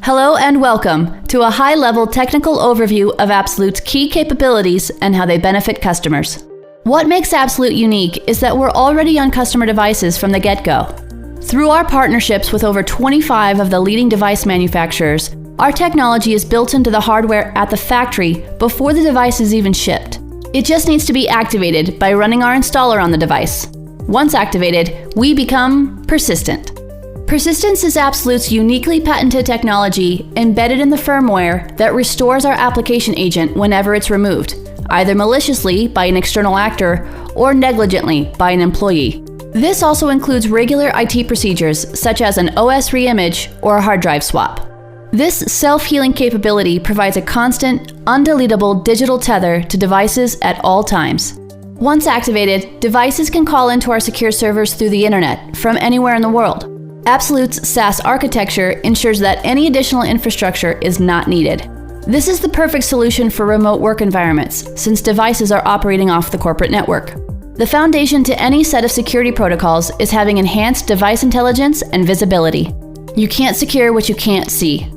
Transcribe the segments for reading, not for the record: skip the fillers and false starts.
Hello and welcome to a high-level technical overview of Absolute's key capabilities and how they benefit customers. What makes Absolute unique is that we're already on customer devices from the get-go. Through our partnerships with over 25 of the leading device manufacturers, our technology is built into the hardware at the factory before the device is even shipped. It just needs to be activated by running our installer on the device. Once activated, we become persistent. Persistence is Absolute's uniquely patented technology embedded in the firmware that restores our application agent whenever it's removed, either maliciously by an external actor or negligently by an employee. This also includes regular IT procedures such as an OS reimage or a hard drive swap. This self-healing capability provides a constant, undeletable digital tether to devices at all times. Once activated, devices can call into our secure servers through the internet from anywhere in the world. Absolute's SaaS architecture ensures that any additional infrastructure is not needed. This is the perfect solution for remote work environments, since devices are operating off the corporate network. The foundation to any set of security protocols is having enhanced device intelligence and visibility. You can't secure what you can't see.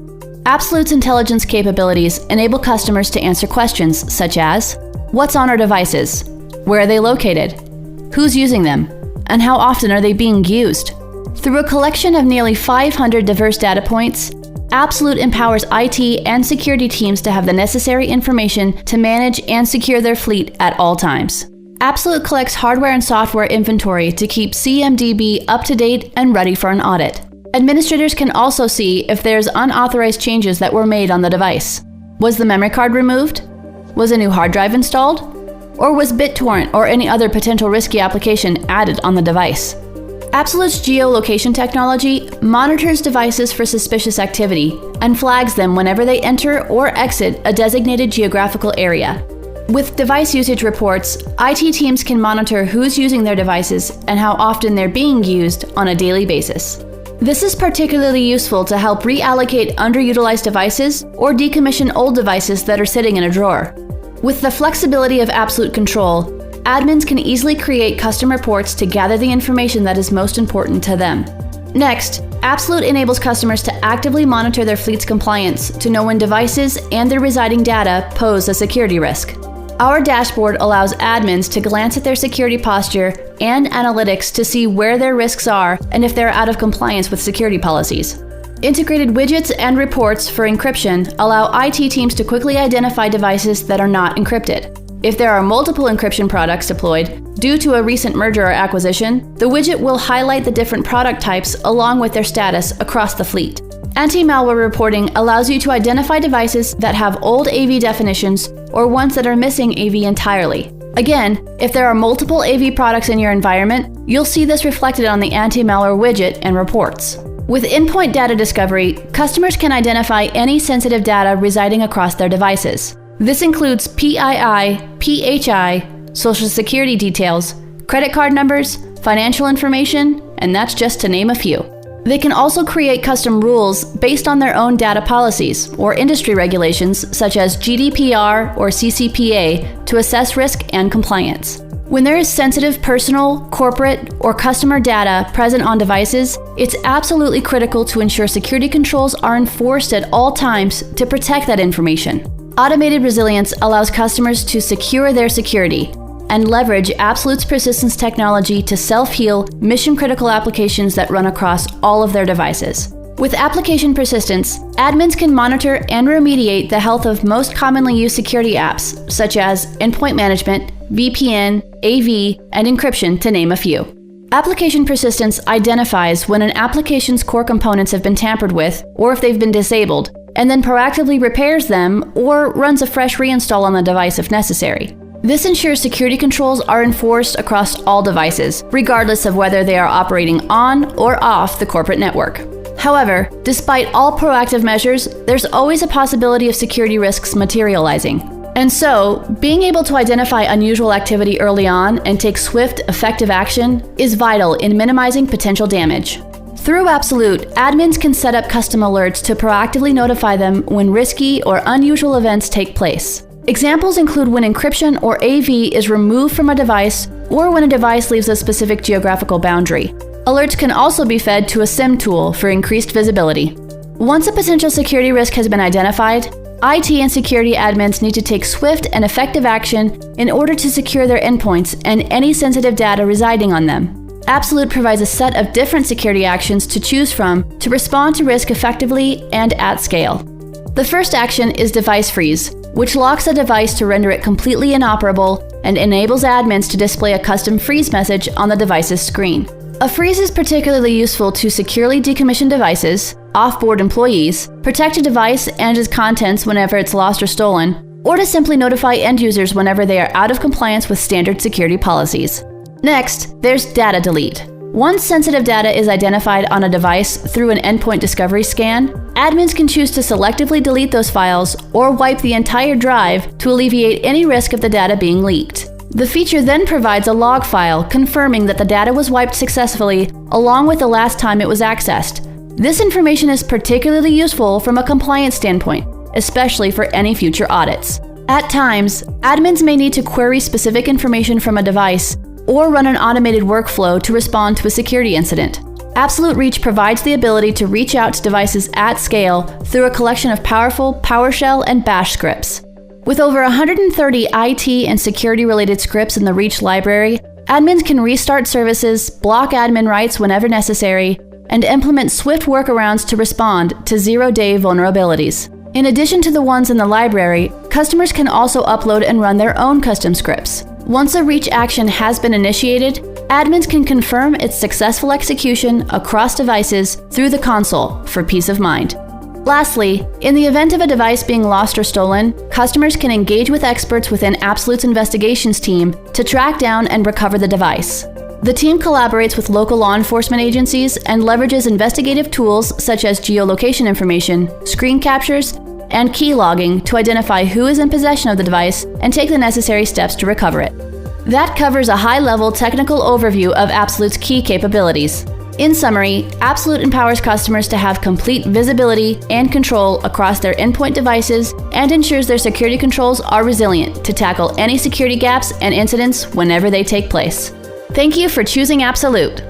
Absolute's intelligence capabilities enable customers to answer questions such as, what's on our devices? Where are they located? Who's using them? And how often are they being used? Through a collection of nearly 500 diverse data points, Absolute empowers IT and security teams to have the necessary information to manage and secure their fleet at all times. Absolute collects hardware and software inventory to keep CMDB up to date and ready for an audit. Administrators can also see if there's unauthorized changes that were made on the device. Was the memory card removed? Was a new hard drive installed? Or was BitTorrent or any other potential risky application added on the device? Absolute's geolocation technology monitors devices for suspicious activity and flags them whenever they enter or exit a designated geographical area. With device usage reports, IT teams can monitor who's using their devices and how often they're being used on a daily basis. This is particularly useful to help reallocate underutilized devices or decommission old devices that are sitting in a drawer. With the flexibility of Absolute Control, admins can easily create custom reports to gather the information that is most important to them. Next, Absolute enables customers to actively monitor their fleet's compliance to know when devices and their residing data pose a security risk. Our dashboard allows admins to glance at their security posture and analytics to see where their risks are and if they're out of compliance with security policies. Integrated widgets and reports for encryption allow IT teams to quickly identify devices that are not encrypted. If there are multiple encryption products deployed, due to a recent merger or acquisition, the widget will highlight the different product types along with their status across the fleet. Anti-malware reporting allows you to identify devices that have old AV definitions or ones that are missing AV entirely. Again, if there are multiple AV products in your environment, you'll see this reflected on the anti-malware widget and reports. With endpoint data discovery, customers can identify any sensitive data residing across their devices. This includes PII, PHI, social security details, credit card numbers, financial information, and that's just to name a few. They can also create custom rules based on their own data policies or industry regulations such as GDPR or CCPA to assess risk and compliance. When there is sensitive personal, corporate, or customer data present on devices, it's absolutely critical to ensure security controls are enforced at all times to protect that information. Automated resilience allows customers to secure their security and leverage Absolute's persistence technology to self-heal mission-critical applications that run across all of their devices. With application persistence, admins can monitor and remediate the health of most commonly used security apps, such as endpoint management, VPN, AV, and encryption, to name a few. Application persistence identifies when an application's core components have been tampered with or if they've been disabled, and then proactively repairs them or runs a fresh reinstall on the device if necessary. This ensures security controls are enforced across all devices, regardless of whether they are operating on or off the corporate network. However, despite all proactive measures, there's always a possibility of security risks materializing. And so, being able to identify unusual activity early on and take swift, effective action is vital in minimizing potential damage. Through Absolute, admins can set up custom alerts to proactively notify them when risky or unusual events take place. Examples include when encryption or AV is removed from a device or when a device leaves a specific geographical boundary. Alerts can also be fed to a SIEM tool for increased visibility. Once a potential security risk has been identified, IT and security admins need to take swift and effective action in order to secure their endpoints and any sensitive data residing on them. Absolute provides a set of different security actions to choose from to respond to risk effectively and at scale. The first action is device freeze, which locks a device to render it completely inoperable and enables admins to display a custom freeze message on the device's screen. A freeze is particularly useful to securely decommission devices, off-board employees, protect a device and its contents whenever it's lost or stolen, or to simply notify end users whenever they are out of compliance with standard security policies. Next, there's data delete. Once sensitive data is identified on a device through an endpoint discovery scan, admins can choose to selectively delete those files or wipe the entire drive to alleviate any risk of the data being leaked. The feature then provides a log file confirming that the data was wiped successfully along with the last time it was accessed. This information is particularly useful from a compliance standpoint, especially for any future audits. At times, admins may need to query specific information from a device or run an automated workflow to respond to a security incident. Absolute Reach provides the ability to reach out to devices at scale through a collection of powerful PowerShell and Bash scripts. With over 130 IT and security-related scripts in the Reach library, admins can restart services, block admin rights whenever necessary, and implement swift workarounds to respond to zero-day vulnerabilities. In addition to the ones in the library, customers can also upload and run their own custom scripts. Once a Reach action has been initiated, admins can confirm its successful execution across devices through the console for peace of mind. Lastly, in the event of a device being lost or stolen, customers can engage with experts within Absolute's investigations team to track down and recover the device. The team collaborates with local law enforcement agencies and leverages investigative tools such as geolocation information, screen captures, and key logging to identify who is in possession of the device and take the necessary steps to recover it. That covers a high-level technical overview of Absolute's key capabilities. In summary, Absolute empowers customers to have complete visibility and control across their endpoint devices and ensures their security controls are resilient to tackle any security gaps and incidents whenever they take place. Thank you for choosing Absolute.